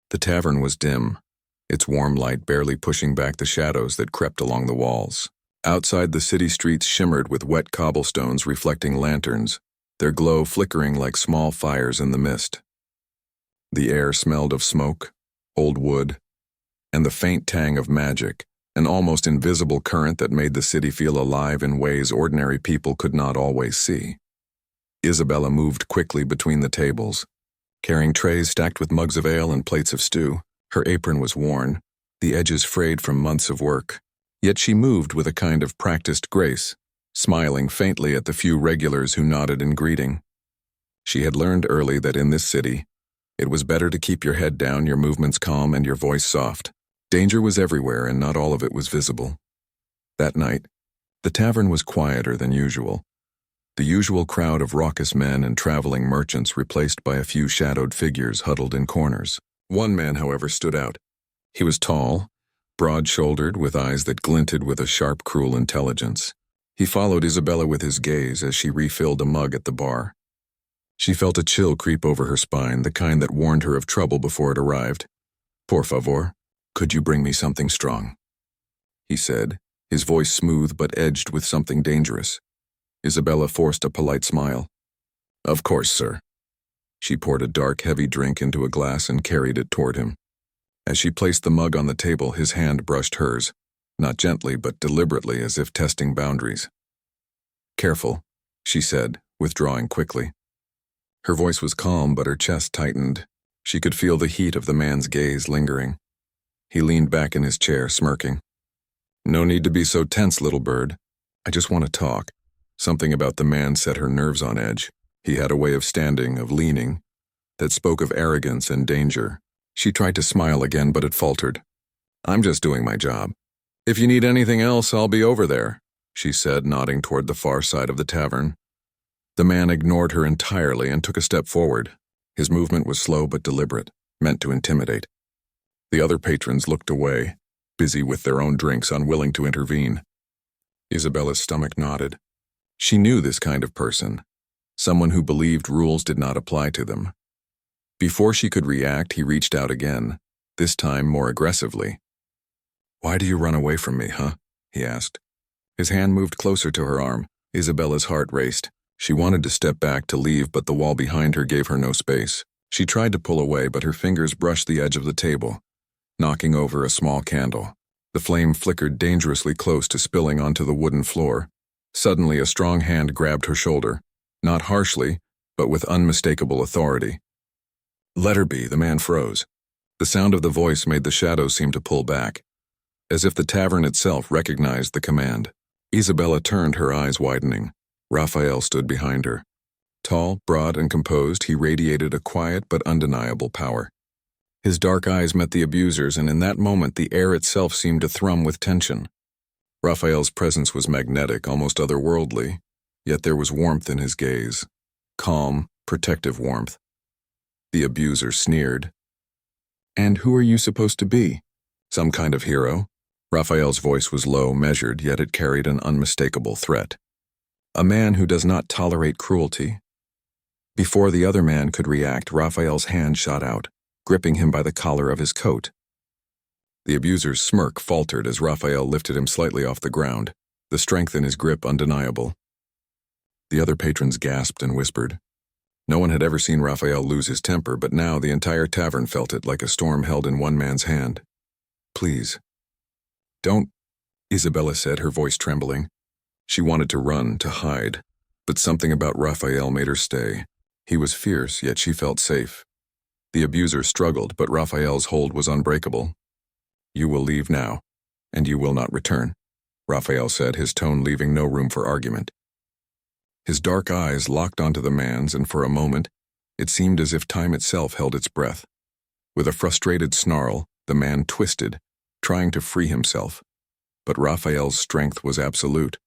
The tavern was dim, its warm light barely pushing back the shadows that crept along the walls. Outside, the city streets shimmered with wet cobblestones reflecting lanterns, their glow flickering like small fires in the mist. The air smelled of smoke, old wood, and the faint tang of magic, an almost invisible current that made the city feel alive in ways ordinary people could not always see. Isabella moved quickly between the tables, carrying trays stacked with mugs of ale and plates of stew. Her apron was worn, the edges frayed from months of work. Yet she moved with a kind of practiced grace, smiling faintly at the few regulars who nodded in greeting. She had learned early that in this city, it was better to keep your head down, your movements calm, and your voice soft. Danger was everywhere, and not all of it was visible. That night, the tavern was quieter than usual. The usual crowd of raucous men and traveling merchants replaced by a few shadowed figures huddled in corners. One man, however, stood out. He was tall, broad-shouldered, with eyes that glinted with a sharp, cruel intelligence. He followed Isabella with his gaze as she refilled a mug at the bar. She felt a chill creep over her spine, the kind that warned her of trouble before it arrived. "Por favor, could you bring me something strong?" he said, his voice smooth but edged with something dangerous. Isabella forced a polite smile. "Of course, sir." She poured a dark, heavy drink into a glass and carried it toward him. As she placed the mug on the table, his hand brushed hers, not gently but deliberately, as if testing boundaries. "Careful," she said, withdrawing quickly. Her voice was calm, but her chest tightened. She could feel the heat of the man's gaze lingering. He leaned back in his chair, smirking. "No need to be so tense, little bird. I just want to talk." Something about the man set her nerves on edge. He had a way of standing, of leaning, that spoke of arrogance and danger. She tried to smile again, but it faltered. "I'm just doing my job. If you need anything else, I'll be over there," she said, nodding toward the far side of the tavern. The man ignored her entirely and took a step forward. His movement was slow but deliberate, meant to intimidate. The other patrons looked away, busy with their own drinks, unwilling to intervene. Isabella's stomach knotted. She knew this kind of person, someone who believed rules did not apply to them. Before she could react, he reached out again, this time more aggressively. "Why do you run away from me, huh?" he asked. His hand moved closer to her arm. Isabella's heart raced. She wanted to step back to leave, but the wall behind her gave her no space. She tried to pull away, but her fingers brushed the edge of the table, knocking over a small candle. The flame flickered dangerously close to spilling onto the wooden floor. Suddenly, a strong hand grabbed her shoulder, not harshly, but with unmistakable authority. "Let her be," the man froze. The sound of the voice made the shadows seem to pull back, as if the tavern itself recognized the command. Isabella turned, her eyes widening. Raphael stood behind her. Tall, broad, and composed, he radiated a quiet but undeniable power. His dark eyes met the abuser's, and in that moment the air itself seemed to thrum with tension. Raphael's presence was magnetic, almost otherworldly, yet there was warmth in his gaze. Calm, protective warmth. The abuser sneered. "And who are you supposed to be? Some kind of hero?" Raphael's voice was low, measured, yet it carried an unmistakable threat. "A man who does not tolerate cruelty." Before the other man could react, Raphael's hand shot out, gripping him by the collar of his coat. The abuser's smirk faltered as Raphael lifted him slightly off the ground, the strength in his grip undeniable. The other patrons gasped and whispered. No one had ever seen Raphael lose his temper, but now the entire tavern felt it, like a storm held in one man's hand. "Please. Don't," Isabella said, her voice trembling. She wanted to run, to hide, but something about Raphael made her stay. He was fierce, yet she felt safe. The abuser struggled, but Raphael's hold was unbreakable. "You will leave now, and you will not return," Raphael said, his tone leaving no room for argument. His dark eyes locked onto the man's, and for a moment, it seemed as if time itself held its breath. With a frustrated snarl, the man twisted, trying to free himself. But Raphael's strength was absolute.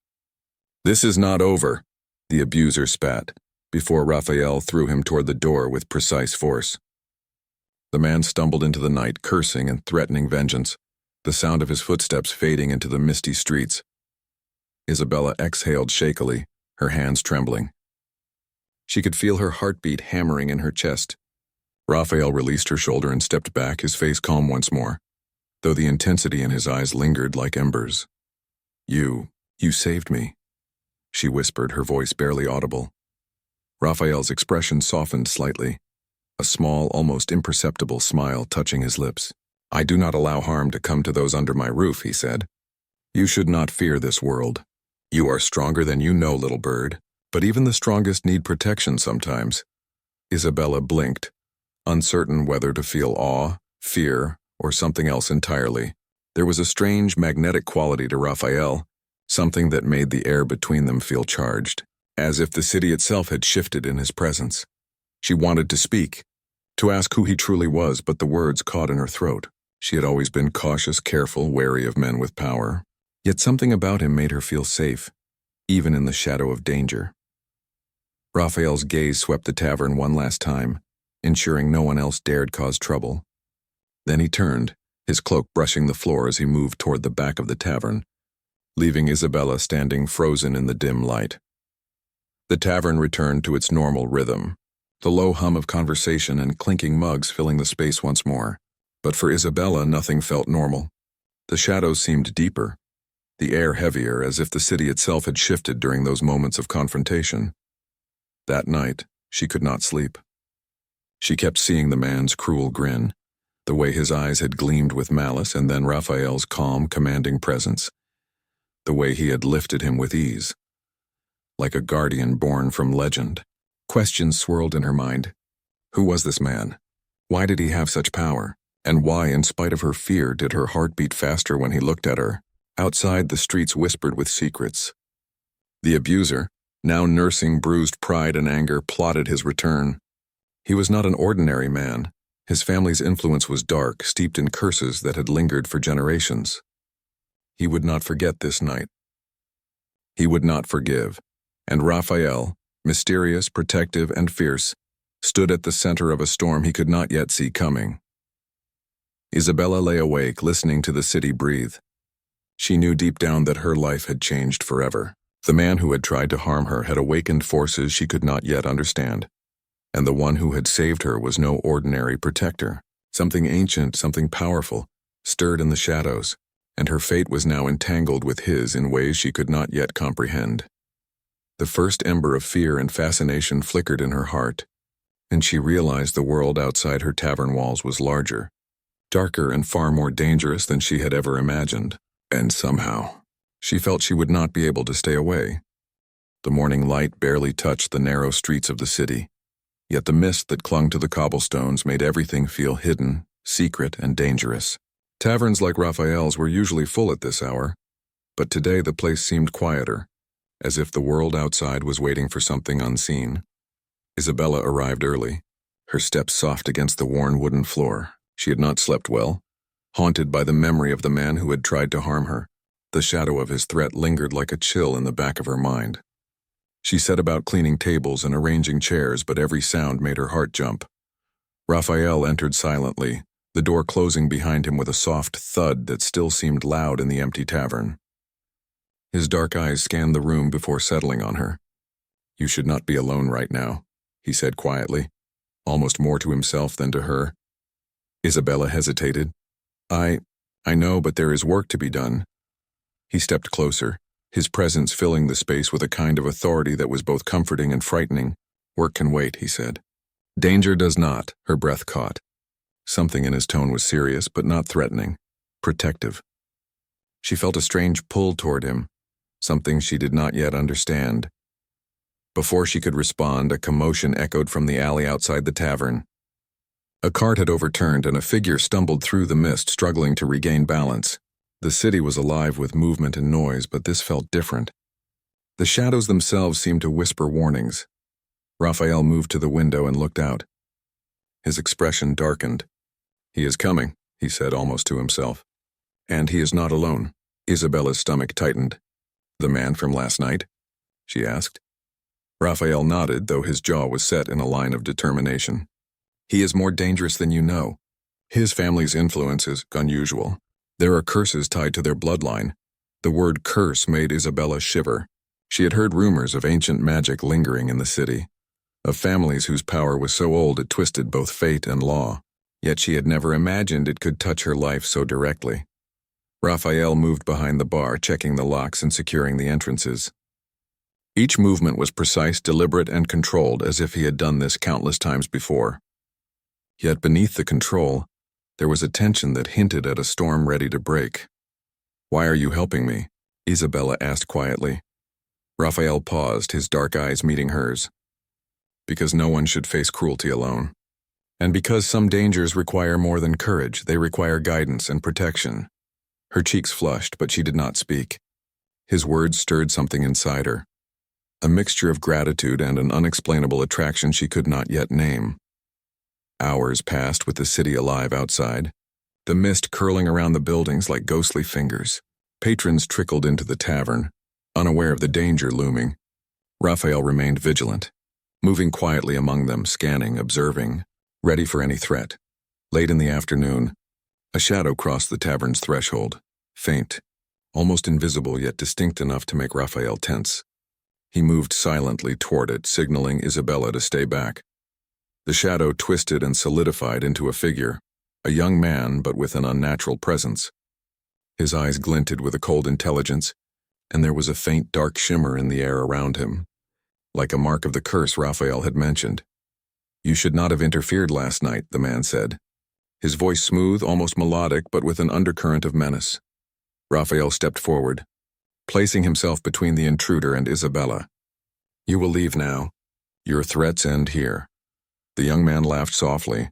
"This is not over," the abuser spat, before Raphael threw him toward the door with precise force. The man stumbled into the night, cursing and threatening vengeance, the sound of his footsteps fading into the misty streets. Isabella exhaled shakily, her hands trembling. She could feel her heartbeat hammering in her chest. Raphael released her shoulder and stepped back, his face calm once more, though the intensity in his eyes lingered like embers. You saved me," she whispered, her voice barely audible. Raphael's expression softened slightly, a small, almost imperceptible smile touching his lips. "I do not allow harm to come to those under my roof," he said. "You should not fear this world. You are stronger than you know, little bird, but even the strongest need protection sometimes." Isabella blinked, uncertain whether to feel awe, fear, or something else entirely. There was a strange magnetic quality to Raphael, something that made the air between them feel charged, as if the city itself had shifted in his presence. She wanted to speak, to ask who he truly was, but the words caught in her throat. She had always been cautious, careful, wary of men with power, yet something about him made her feel safe, even in the shadow of danger. Raphael's gaze swept the tavern one last time, ensuring no one else dared cause trouble. Then he turned, his cloak brushing the floor as he moved toward the back of the tavern, leaving Isabella standing frozen in the dim light. The tavern returned to its normal rhythm, the low hum of conversation and clinking mugs filling the space once more. But for Isabella, nothing felt normal. The shadows seemed deeper, the air heavier, as if the city itself had shifted during those moments of confrontation. That night, she could not sleep. She kept seeing the man's cruel grin, the way his eyes had gleamed with malice, and then Raphael's calm, commanding presence, the way he had lifted him with ease, like a guardian born from legend. Questions swirled in her mind. Who was this man? Why did he have such power? And why, in spite of her fear, did her heart beat faster when he looked at her? Outside, the streets whispered with secrets. The abuser, now nursing bruised pride and anger, plotted his return. He was not an ordinary man. His family's influence was dark, steeped in curses that had lingered for generations. He would not forget this night. He would not forgive. And Raphael, mysterious, protective, and fierce, stood at the center of a storm he could not yet see coming. Isabella lay awake, listening to the city breathe. She knew deep down that her life had changed forever. The man who had tried to harm her had awakened forces she could not yet understand, and the one who had saved her was no ordinary protector. Something ancient, something powerful, stirred in the shadows, and her fate was now entangled with his in ways she could not yet comprehend. The first ember of fear and fascination flickered in her heart, and she realized the world outside her tavern walls was larger, darker, and far more dangerous than she had ever imagined. And somehow, she felt she would not be able to stay away. The morning light barely touched the narrow streets of the city, yet the mist that clung to the cobblestones made everything feel hidden, secret, and dangerous. Taverns like Raphael's were usually full at this hour, but today the place seemed quieter, as if the world outside was waiting for something unseen. Isabella arrived early, her steps soft against the worn wooden floor. She had not slept well, haunted by the memory of the man who had tried to harm her. The shadow of his threat lingered like a chill in the back of her mind. She set about cleaning tables and arranging chairs, but every sound made her heart jump. Raphael entered silently, the door closing behind him with a soft thud that still seemed loud in the empty tavern. His dark eyes scanned the room before settling on her. "You should not be alone right now," he said quietly, almost more to himself than to her. Isabella hesitated. I know, but there is work to be done." He stepped closer, his presence filling the space with a kind of authority that was both comforting and frightening. "Work can wait," he said. "Danger does not," her breath caught. Something in his tone was serious, but not threatening, protective. She felt a strange pull toward him, something she did not yet understand. Before she could respond, a commotion echoed from the alley outside the tavern. A cart had overturned and a figure stumbled through the mist, struggling to regain balance. The city was alive with movement and noise, but this felt different. The shadows themselves seemed to whisper warnings. Raphael moved to the window and looked out. His expression darkened. "He is coming," he said almost to himself. "And he is not alone." Isabella's stomach tightened. "The man from last night?" she asked. Raphael nodded, though his jaw was set in a line of determination. "He is more dangerous than you know. His family's influence is unusual. There are curses tied to their bloodline." The word curse made Isabella shiver. She had heard rumors of ancient magic lingering in the city, of families whose power was so old it twisted both fate and law. Yet she had never imagined it could touch her life so directly. Raphael moved behind the bar, checking the locks and securing the entrances. Each movement was precise, deliberate, and controlled, as if he had done this countless times before. Yet beneath the control, there was a tension that hinted at a storm ready to break. "Why are you helping me?" Isabella asked quietly. Raphael paused, his dark eyes meeting hers. "Because no one should face cruelty alone. And because some dangers require more than courage, they require guidance and protection." Her cheeks flushed, but she did not speak. His words stirred something inside her, a mixture of gratitude and an unexplainable attraction she could not yet name. Hours passed with the city alive outside, the mist curling around the buildings like ghostly fingers. Patrons trickled into the tavern, unaware of the danger looming. Raphael remained vigilant, moving quietly among them, scanning, observing, ready for any threat. Late in the afternoon, a shadow crossed the tavern's threshold, faint, almost invisible yet distinct enough to make Raphael tense. He moved silently toward it, signaling Isabella to stay back. The shadow twisted and solidified into a figure, a young man but with an unnatural presence. His eyes glinted with a cold intelligence, and there was a faint dark shimmer in the air around him, like a mark of the curse Raphael had mentioned. "You should not have interfered last night," the man said, his voice smooth, almost melodic, but with an undercurrent of menace. Raphael stepped forward, placing himself between the intruder and Isabella. "You will leave now. Your threats end here." The young man laughed softly,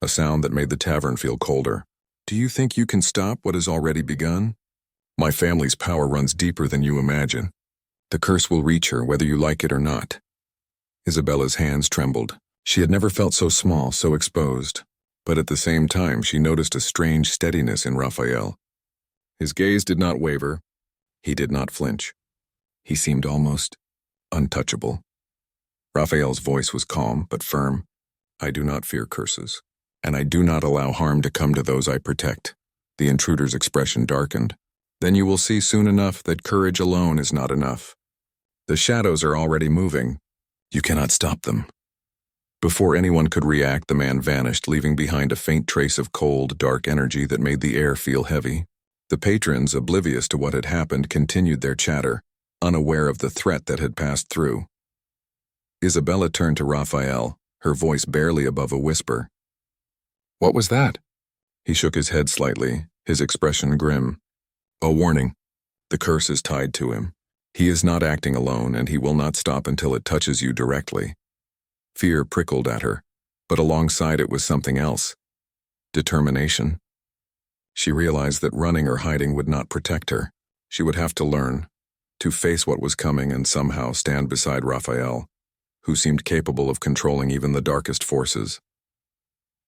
a sound that made the tavern feel colder. "Do you think you can stop what has already begun? My family's power runs deeper than you imagine. The curse will reach her, whether you like it or not." Isabella's hands trembled. She had never felt so small, so exposed. But at the same time, she noticed a strange steadiness in Raphael. His gaze did not waver. He did not flinch. He seemed almost untouchable. Raphael's voice was calm but firm. "I do not fear curses, and I do not allow harm to come to those I protect." The intruder's expression darkened. "Then you will see soon enough that courage alone is not enough. The shadows are already moving. You cannot stop them." Before anyone could react, the man vanished, leaving behind a faint trace of cold, dark energy that made the air feel heavy. The patrons, oblivious to what had happened, continued their chatter, unaware of the threat that had passed through. Isabella turned to Raphael, her voice barely above a whisper. "What was that?" He shook his head slightly, his expression grim. "A warning. The curse is tied to him. He is not acting alone, and he will not stop until it touches you directly." Fear prickled at her, but alongside it was something else. Determination. She realized that running or hiding would not protect her. She would have to learn, to face what was coming and somehow stand beside Raphael, who seemed capable of controlling even the darkest forces.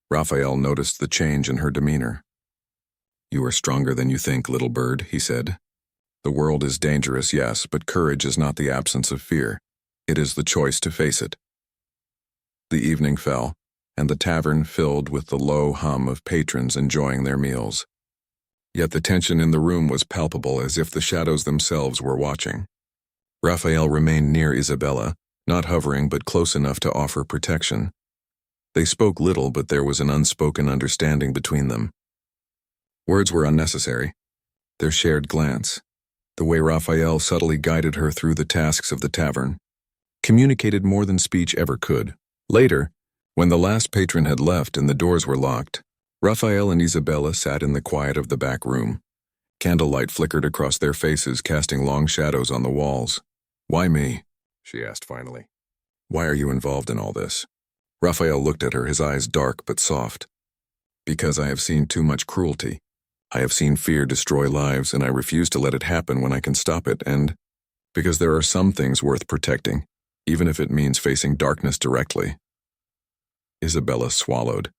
Raphael noticed the change in her demeanor. "You are stronger than you think, little bird," he said. "The world is dangerous, yes, but courage is not the absence of fear. It is the choice to face it." The evening fell, and the tavern filled with the low hum of patrons enjoying their meals. Yet the tension in the room was palpable, as if the shadows themselves were watching. Raphael remained near Isabella, not hovering but close enough to offer protection. They spoke little, but there was an unspoken understanding between them. Words were unnecessary. Their shared glance, the way Raphael subtly guided her through the tasks of the tavern, communicated more than speech ever could. Later, when the last patron had left and the doors were locked, Raphael and Isabella sat in the quiet of the back room. Candlelight flickered across their faces, casting long shadows on the walls. "Why me?" she asked finally. "Why are you involved in all this?" Raphael looked at her, his eyes dark but soft. "Because I have seen too much cruelty. I have seen fear destroy lives, and I refuse to let it happen when I can stop it, and because there are some things worth protecting, even if it means facing darkness directly." Isabella swallowed,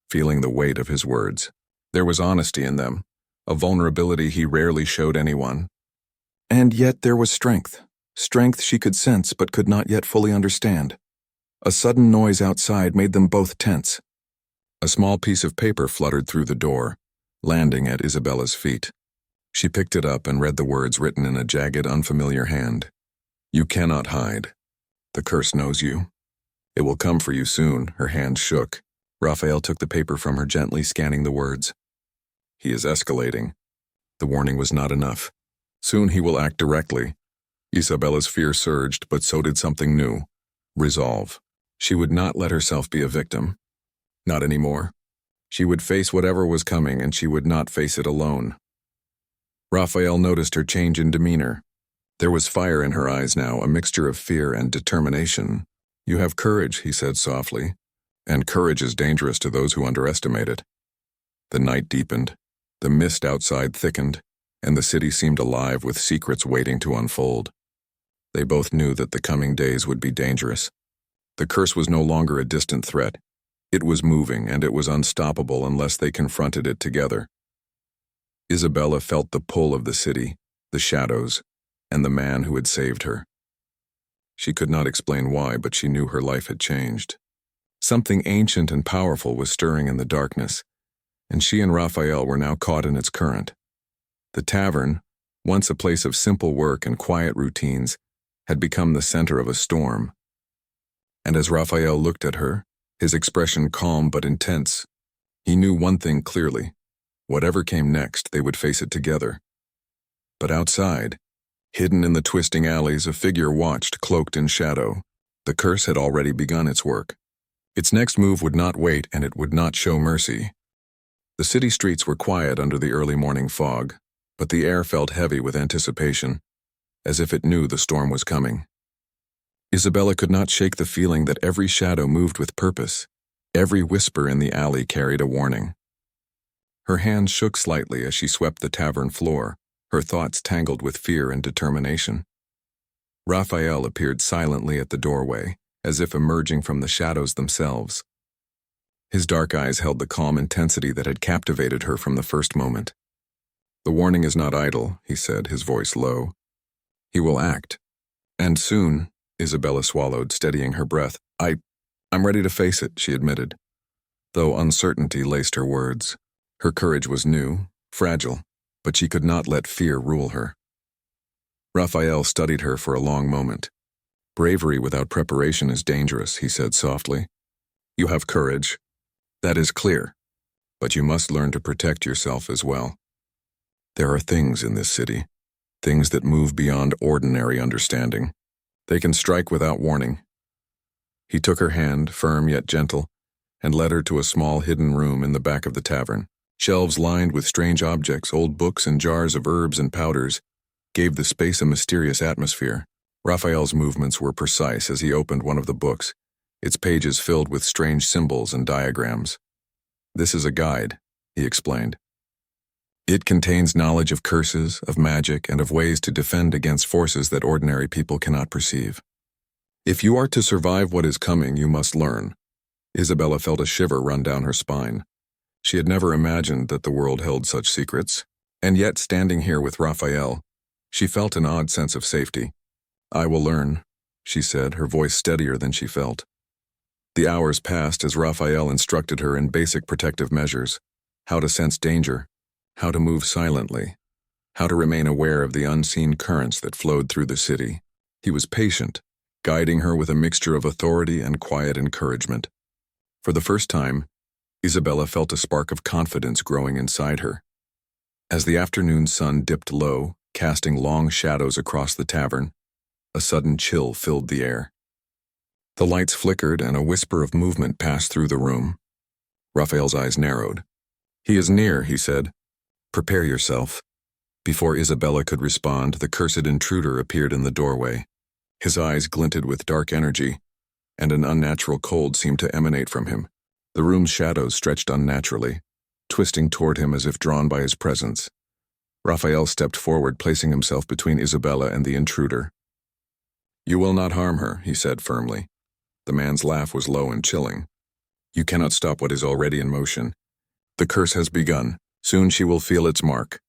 feeling the weight of his words. There was honesty in them, a vulnerability he rarely showed anyone. And yet there was strength she could sense but could not yet fully understand. A sudden noise outside made them both tense. A small piece of paper fluttered through the door, landing at Isabella's feet. She picked it up and read the words written in a jagged, unfamiliar hand. "You cannot hide. The curse knows you. It will come for you soon. Her hand shook. Raphael took the paper from her, gently scanning the words. He is escalating. The warning was not enough. Soon he will act directly. Isabella's fear surged, but so did something new. Resolve. She would not let herself be a victim. Not anymore. She would face whatever was coming, and she would not face it alone. Raphael noticed her change in demeanor. There was fire in her eyes now, a mixture of fear and determination. You have courage, he said softly, and courage is dangerous to those who underestimate it. The night deepened, the mist outside thickened, and the city seemed alive with secrets waiting to unfold. They both knew that the coming days would be dangerous. The curse was no longer a distant threat. It was moving, and it was unstoppable unless they confronted it together. Isabella felt the pull of the city, the shadows, and the man who had saved her. She could not explain why, but she knew her life had changed. Something ancient and powerful was stirring in the darkness, and she and Raphael were now caught in its current. The tavern, once a place of simple work and quiet routines, had become the center of a storm. And as Raphael looked at her, his expression calm but intense, he knew one thing clearly. Whatever came next, they would face it together. But outside, hidden in the twisting alleys, a figure watched, cloaked in shadow. The curse had already begun its work. Its next move would not wait, and it would not show mercy. The city streets were quiet under the early morning fog, but the air felt heavy with anticipation, as if it knew the storm was coming. Isabella could not shake the feeling that every shadow moved with purpose. Every whisper in the alley carried a warning. Her hand shook slightly as she swept the tavern floor, her thoughts tangled with fear and determination. Raphael appeared silently at the doorway, as if emerging from the shadows themselves. His dark eyes held the calm intensity that had captivated her from the first moment. The warning is not idle, he said, his voice low. He will act. And soon, Isabella swallowed, steadying her breath. I'm ready to face it, she admitted, though uncertainty laced her words. Her courage was new, fragile, but she could not let fear rule her. Raphael studied her for a long moment. Bravery without preparation is dangerous, he said softly. You have courage. That is clear. But you must learn to protect yourself as well. There are things in this city, things that move beyond ordinary understanding. They can strike without warning. He took her hand, firm yet gentle, and led her to a small hidden room in the back of the tavern. Shelves lined with strange objects, old books and jars of herbs and powders, gave the space a mysterious atmosphere. Raphael's movements were precise as he opened one of the books, its pages filled with strange symbols and diagrams. This is a guide, he explained. It contains knowledge of curses, of magic, and of ways to defend against forces that ordinary people cannot perceive. If you are to survive what is coming, you must learn. Isabella felt a shiver run down her spine. She had never imagined that the world held such secrets, and yet standing here with Raphael, she felt an odd sense of safety. I will learn, she said, her voice steadier than she felt. The hours passed as Raphael instructed her in basic protective measures, how to sense danger, how to move silently, how to remain aware of the unseen currents that flowed through the city. He was patient, guiding her with a mixture of authority and quiet encouragement. For the first time, Isabella felt a spark of confidence growing inside her. As the afternoon sun dipped low, casting long shadows across the tavern, a sudden chill filled the air. The lights flickered and a whisper of movement passed through the room. Raphael's eyes narrowed. He is near, he said. Prepare yourself. Before Isabella could respond, the cursed intruder appeared in the doorway. His eyes glinted with dark energy, and an unnatural cold seemed to emanate from him. The room's shadows stretched unnaturally, twisting toward him as if drawn by his presence. Raphael stepped forward, placing himself between Isabella and the intruder. You will not harm her, he said firmly. The man's laugh was low and chilling. You cannot stop what is already in motion. The curse has begun. Soon she will feel its mark.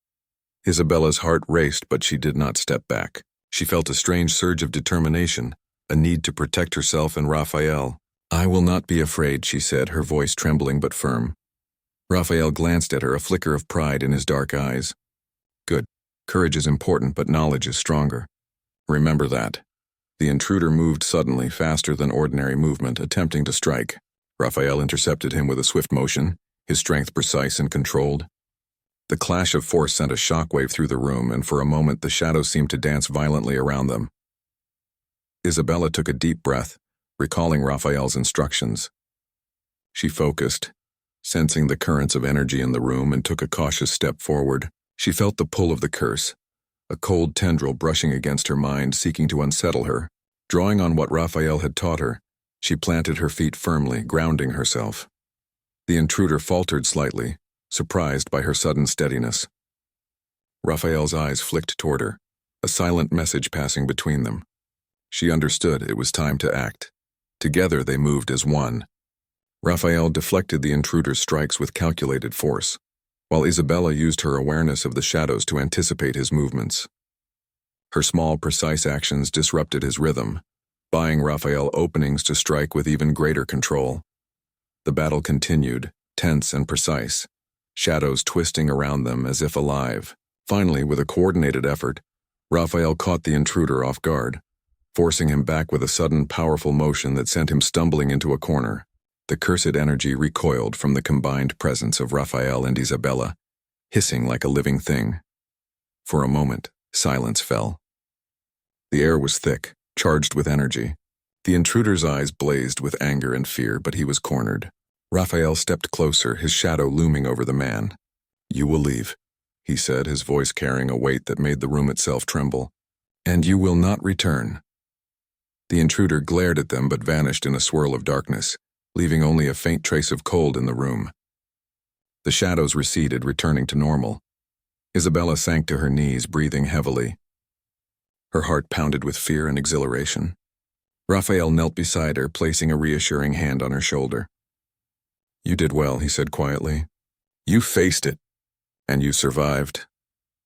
Isabella's heart raced, but she did not step back. She felt a strange surge of determination, a need to protect herself and Raphael. I will not be afraid, she said, her voice trembling but firm. Raphael glanced at her, a flicker of pride in his dark eyes. Good. Courage is important, but knowledge is stronger. Remember that. The intruder moved suddenly, faster than ordinary movement, attempting to strike. Raphael intercepted him with a swift motion, his strength precise and controlled. The clash of force sent a shockwave through the room, and for a moment the shadows seemed to dance violently around them. Isabella took a deep breath, recalling Raphael's instructions. She focused, sensing the currents of energy in the room, and took a cautious step forward. She felt the pull of the curse, a cold tendril brushing against her mind, seeking to unsettle her. Drawing on what Raphael had taught her, she planted her feet firmly, grounding herself. The intruder faltered slightly, surprised by her sudden steadiness. Raphael's eyes flicked toward her, a silent message passing between them. She understood it was time to act. Together they moved as one. Raphael deflected the intruder's strikes with calculated force, while Isabella used her awareness of the shadows to anticipate his movements. Her small, precise actions disrupted his rhythm, buying Raphael openings to strike with even greater control. The battle continued, tense and precise, shadows twisting around them as if alive. Finally, with a coordinated effort, Raphael caught the intruder off guard, forcing him back with a sudden, powerful motion that sent him stumbling into a corner. The cursed energy recoiled from the combined presence of Raphael and Isabella, hissing like a living thing. For a moment, silence fell. The air was thick, charged with energy. The intruder's eyes blazed with anger and fear, but he was cornered. Raphael stepped closer, his shadow looming over the man. "You will leave," he said, his voice carrying a weight that made the room itself tremble. "And you will not return." The intruder glared at them but vanished in a swirl of darkness, leaving only a faint trace of cold in the room. The shadows receded, returning to normal. Isabella sank to her knees, breathing heavily. Her heart pounded with fear and exhilaration. Raphael knelt beside her, placing a reassuring hand on her shoulder. "You did well," he said quietly. "You faced it, and you survived."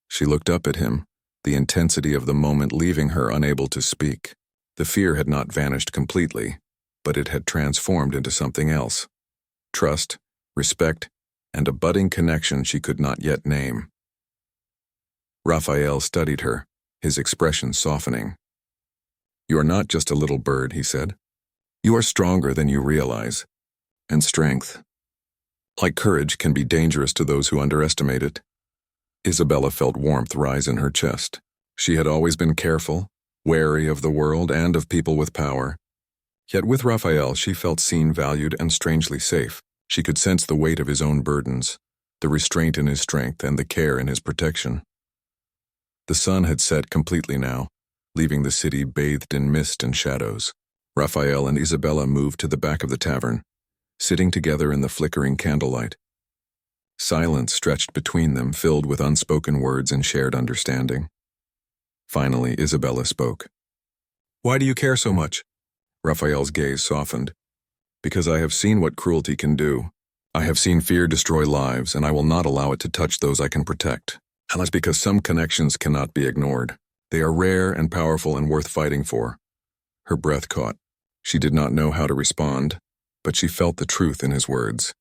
She looked up at him, the intensity of the moment leaving her unable to speak. The fear had not vanished completely, but it had transformed into something else. Trust, respect, and a budding connection she could not yet name. Raphael studied her, his expression softening. "You are not just a little bird," he said. "You are stronger than you realize. And strength, like courage, can be dangerous to those who underestimate it." Isabella felt warmth rise in her chest. She had always been careful, wary of the world and of people with power. Yet with Raphael she felt seen, valued, and strangely safe. She could sense the weight of his own burdens, the restraint in his strength, and the care in his protection. The sun had set completely now, leaving the city bathed in mist and shadows. Raphael and Isabella moved to the back of the tavern, sitting together in the flickering candlelight. Silence stretched between them, filled with unspoken words and shared understanding. Finally, Isabella spoke. "Why do you care so much?" Raphael's gaze softened. "Because I have seen what cruelty can do. I have seen fear destroy lives, and I will not allow it to touch those I can protect. And that's because some connections cannot be ignored. They are rare and powerful and worth fighting for." Her breath caught. She did not know how to respond, but she felt the truth in his words.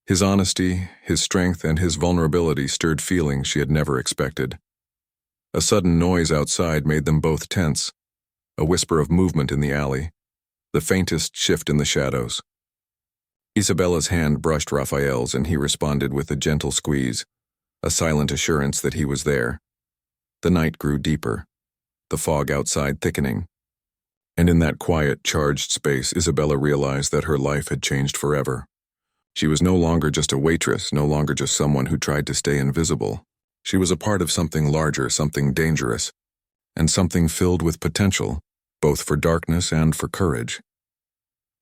His honesty, his strength, and his vulnerability stirred feelings she had never expected. A sudden noise outside made them both tense, a whisper of movement in the alley, the faintest shift in the shadows. Isabella's hand brushed Raphael's, and he responded with a gentle squeeze, a silent assurance that he was there. The night grew deeper, the fog outside thickening, and in that quiet, charged space Isabella realized that her life had changed forever. She was no longer just a waitress, no longer just someone who tried to stay invisible. She was a part of something larger, something dangerous, and something filled with potential, both for darkness and for courage.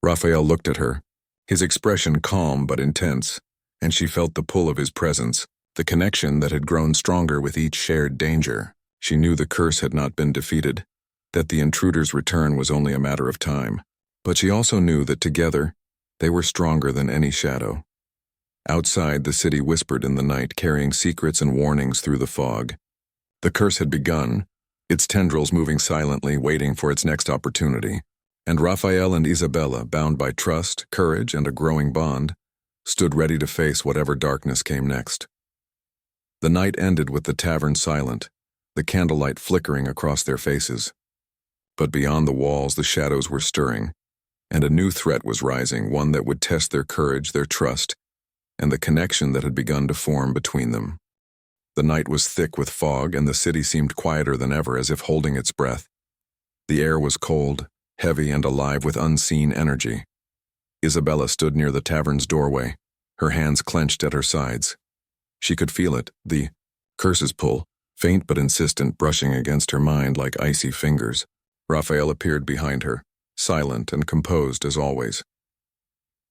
Raphael looked at her, his expression calm but intense, and she felt the pull of his presence, the connection that had grown stronger with each shared danger. She knew the curse had not been defeated, that the intruder's return was only a matter of time, but she also knew that together, they were stronger than any shadow. Outside, the city whispered in the night, carrying secrets and warnings through the fog. The curse had begun, its tendrils moving silently, waiting for its next opportunity. And Raphael and Isabella, bound by trust, courage, and a growing bond, stood ready to face whatever darkness came next. The night ended with the tavern silent, the candlelight flickering across their faces. But beyond the walls, the shadows were stirring, and a new threat was rising, one that would test their courage, their trust, and the connection that had begun to form between them. The night was thick with fog, and the city seemed quieter than ever, as if holding its breath. The air was cold, heavy, and alive with unseen energy. Isabella stood near the tavern's doorway, her hands clenched at her sides. She could feel it, the curse's pull, faint but insistent, brushing against her mind like icy fingers. Raphael appeared behind her, silent and composed as always.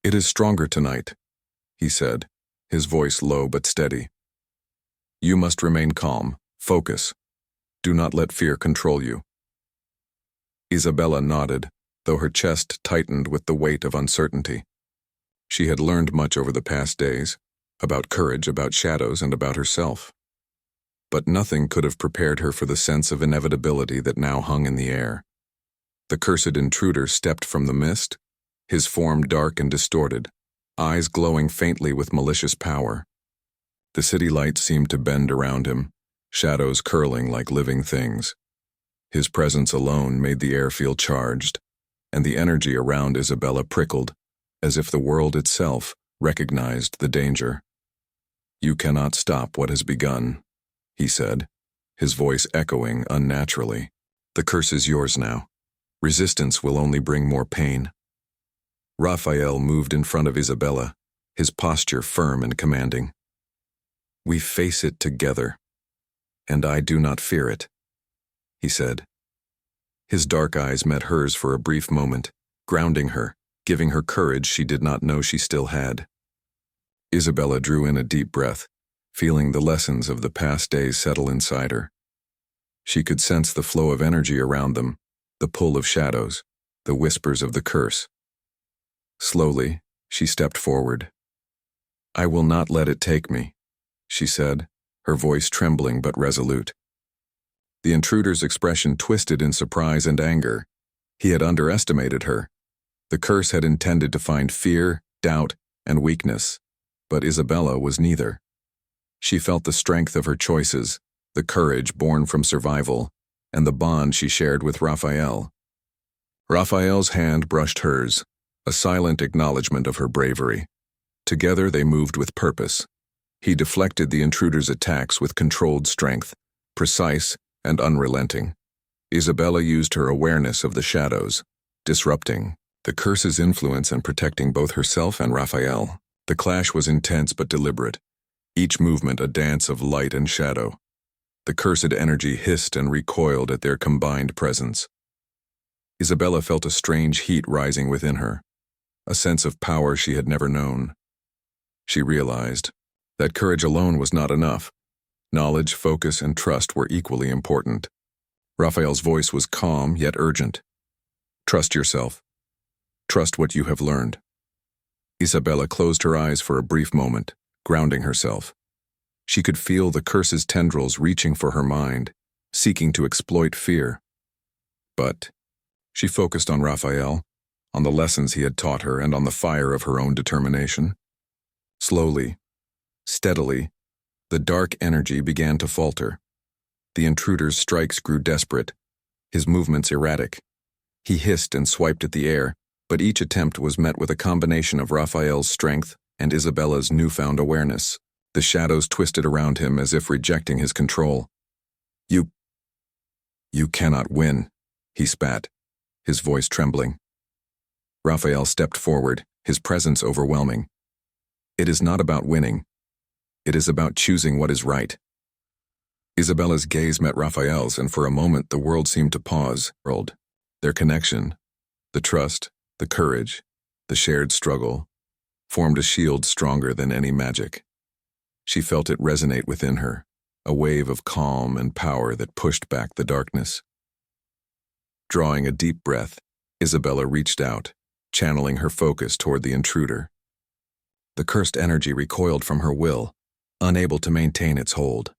"It is stronger tonight," he said, his voice low but steady. "You must remain calm, focus. Do not let fear control you." Isabella nodded, though her chest tightened with the weight of uncertainty. She had learned much over the past days, about courage, about shadows, and about herself. But nothing could have prepared her for the sense of inevitability that now hung in the air. The cursed intruder stepped from the mist, his form dark and distorted, eyes glowing faintly with malicious power. The city lights seemed to bend around him, shadows curling like living things. His presence alone made the air feel charged, and the energy around Isabella prickled, as if the world itself recognized the danger. "You cannot stop what has begun," he said, his voice echoing unnaturally. "The curse is yours now. Resistance will only bring more pain." Raphael moved in front of Isabella, his posture firm and commanding. "We face it together, and I do not fear it," he said. His dark eyes met hers for a brief moment, grounding her, giving her courage she did not know she still had. Isabella drew in a deep breath, feeling the lessons of the past days settle inside her. She could sense the flow of energy around them, the pull of shadows, the whispers of the curse. Slowly, she stepped forward. "I will not let it take me," she said, her voice trembling but resolute. The intruder's expression twisted in surprise and anger. He had underestimated her. The curse had intended to find fear, doubt, and weakness, but Isabella was neither. She felt the strength of her choices, the courage born from survival, and the bond she shared with Raphael. Raphael's hand brushed hers, a silent acknowledgement of her bravery. Together they moved with purpose. He deflected the intruder's attacks with controlled strength, precise and unrelenting. Isabella used her awareness of the shadows, disrupting the curse's influence and protecting both herself and Raphael. The clash was intense but deliberate, each movement a dance of light and shadow. The cursed energy hissed and recoiled at their combined presence. Isabella felt a strange heat rising within her, a sense of power she had never known. She realized that courage alone was not enough. Knowledge, focus, and trust were equally important. Raphael's voice was calm yet urgent. "Trust yourself. Trust what you have learned." Isabella closed her eyes for a brief moment, grounding herself. She could feel the curse's tendrils reaching for her mind, seeking to exploit fear. But she focused on Raphael, on the lessons he had taught her, and on the fire of her own determination. Slowly, steadily, the dark energy began to falter. The intruder's strikes grew desperate, his movements erratic. He hissed and swiped at the air, but each attempt was met with a combination of Raphael's strength and Isabella's newfound awareness. The shadows twisted around him as if rejecting his control. You cannot win," he spat, his voice trembling. Raphael stepped forward, his presence overwhelming. "It is not about winning. It is about choosing what is right." Isabella's gaze met Raphael's, and for a moment the world seemed to pause. Their connection, the trust, the courage, the shared struggle, formed a shield stronger than any magic. She felt it resonate within her, a wave of calm and power that pushed back the darkness. Drawing a deep breath, Isabella reached out, channeling her focus toward the intruder. The cursed energy recoiled from her will, unable to maintain its hold.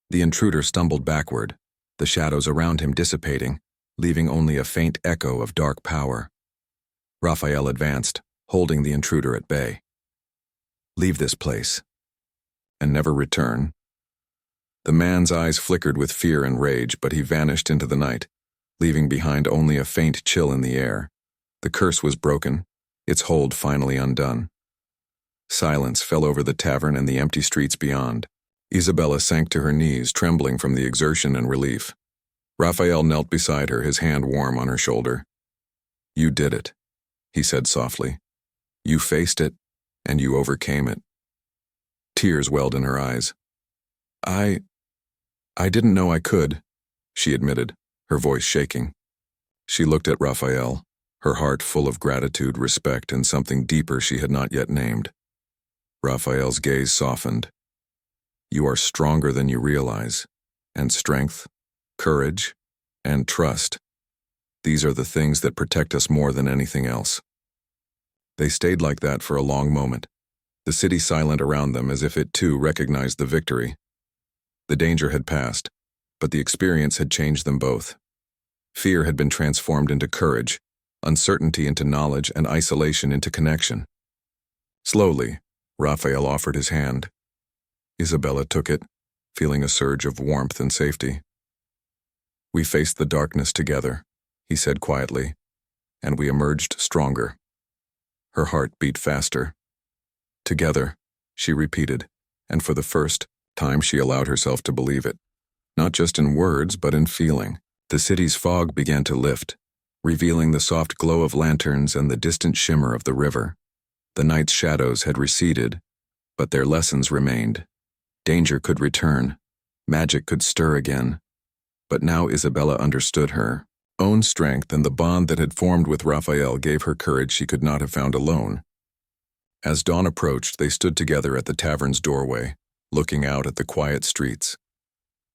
The intruder stumbled backward, the shadows around him dissipating, leaving only a faint echo of dark power. Raphael advanced, holding the intruder at bay. "Leave this place, and never return." The man's eyes flickered with fear and rage, but he vanished into the night, leaving behind only a faint chill in the air. The curse was broken, its hold finally undone. Silence fell over the tavern and the empty streets beyond. Isabella sank to her knees, trembling from the exertion and relief. Raphael knelt beside her, his hand warm on her shoulder. "You did it," he said softly. "You faced it, and you overcame it." Tears welled in her eyes. I didn't know I could," she admitted, her voice shaking. She looked at Raphael, her heart full of gratitude, respect, and something deeper she had not yet named. Raphael's gaze softened. "You are stronger than you realize, and strength, courage, and trust. These are the things that protect us more than anything else." They stayed like that for a long moment, the city silent around them as if it too recognized the victory. The danger had passed, but the experience had changed them both. Fear had been transformed into courage, uncertainty into knowledge, and isolation into connection. Slowly, Raphael offered his hand. Isabella took it, feeling a surge of warmth and safety. "We faced the darkness together," he said quietly, "and we emerged stronger." Her heart beat faster. "Together," she repeated, and for the first time she allowed herself to believe it. Not just in words, but in feeling. The city's fog began to lift, revealing the soft glow of lanterns and the distant shimmer of the river. The night's shadows had receded, but their lessons remained. Danger could return, magic could stir again. But now Isabella understood her own strength, and the bond that had formed with Raphael gave her courage she could not have found alone. As dawn approached, they stood together at the tavern's doorway, looking out at the quiet streets.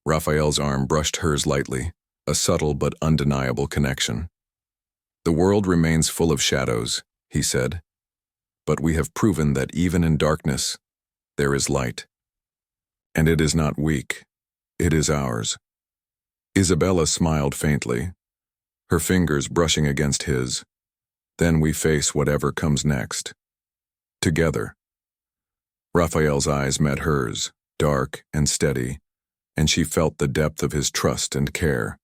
Raphael's arm brushed hers lightly, a subtle but undeniable connection. "The world remains full of shadows," he said, "but we have proven that even in darkness, there is light. And it is not weak, it is ours." Isabella smiled faintly, her fingers brushing against his. "Then we face whatever comes next. Together." Raphael's eyes met hers, dark and steady, and she felt the depth of his trust and care.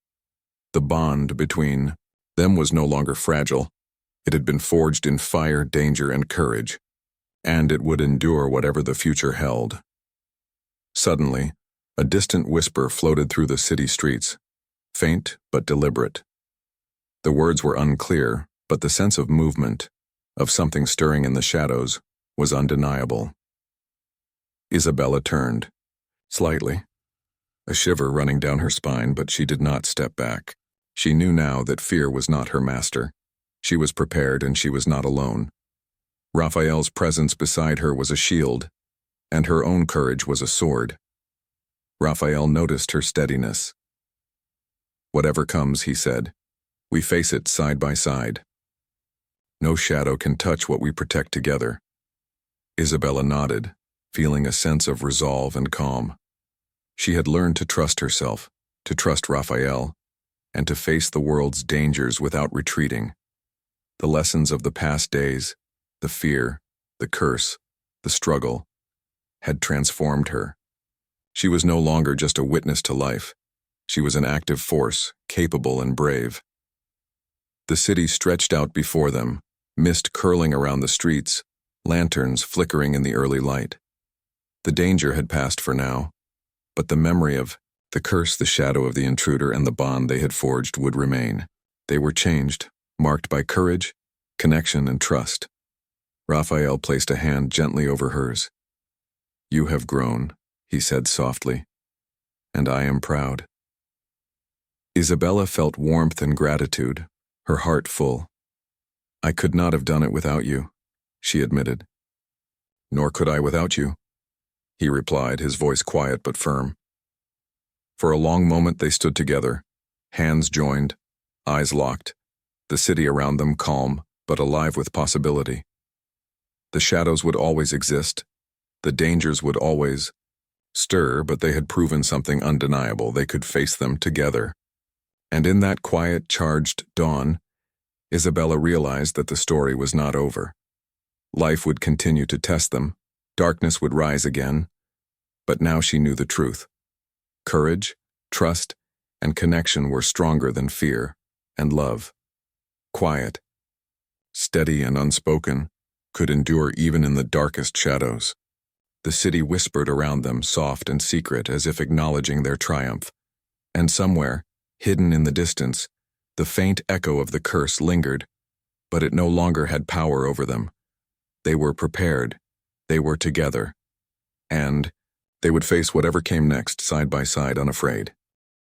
The bond between them was no longer fragile. It had been forged in fire, danger, and courage, and it would endure whatever the future held. Suddenly, a distant whisper floated through the city streets, faint but deliberate. The words were unclear, but the sense of movement, of something stirring in the shadows, was undeniable. Isabella turned, slightly, a shiver running down her spine, but she did not step back. She knew now that fear was not her master. She was prepared, and she was not alone. Raphael's presence beside her was a shield, and her own courage was a sword. Raphael noticed her steadiness. "Whatever comes," he said, "we face it side by side. No shadow can touch what we protect together." Isabella nodded, feeling a sense of resolve and calm. She had learned to trust herself, to trust Raphael, and to face the world's dangers without retreating. The lessons of the past days, the fear, the curse, the struggle, had transformed her. She was no longer just a witness to life. She was an active force, capable and brave. The city stretched out before them, mist curling around the streets, lanterns flickering in the early light. The danger had passed for now, but the memory of the curse, the shadow of the intruder, and the bond they had forged would remain. They were changed, marked by courage, connection, and trust. Raphael placed a hand gently over hers. "You have grown," he said softly, "and I am proud." Isabella felt warmth and gratitude, her heart full. "I could not have done it without you," she admitted. "Nor could I without you," he replied, his voice quiet but firm. For a long moment they stood together, hands joined, eyes locked, the city around them calm but alive with possibility. The shadows would always exist, the dangers would always stir, but they had proven something undeniable. They could face them together. And in that quiet, charged dawn, Isabella realized that the story was not over. Life would continue to test them, darkness would rise again, but now she knew the truth. Courage, trust, and connection were stronger than fear. and love. Quiet, steady and unspoken, could endure even in the darkest shadows. The city whispered around them, soft and secret, as if acknowledging their triumph. And somewhere, hidden in the distance, the faint echo of the curse lingered, but it no longer had power over them. They were prepared, they were together, and they would face whatever came next, side by side, unafraid.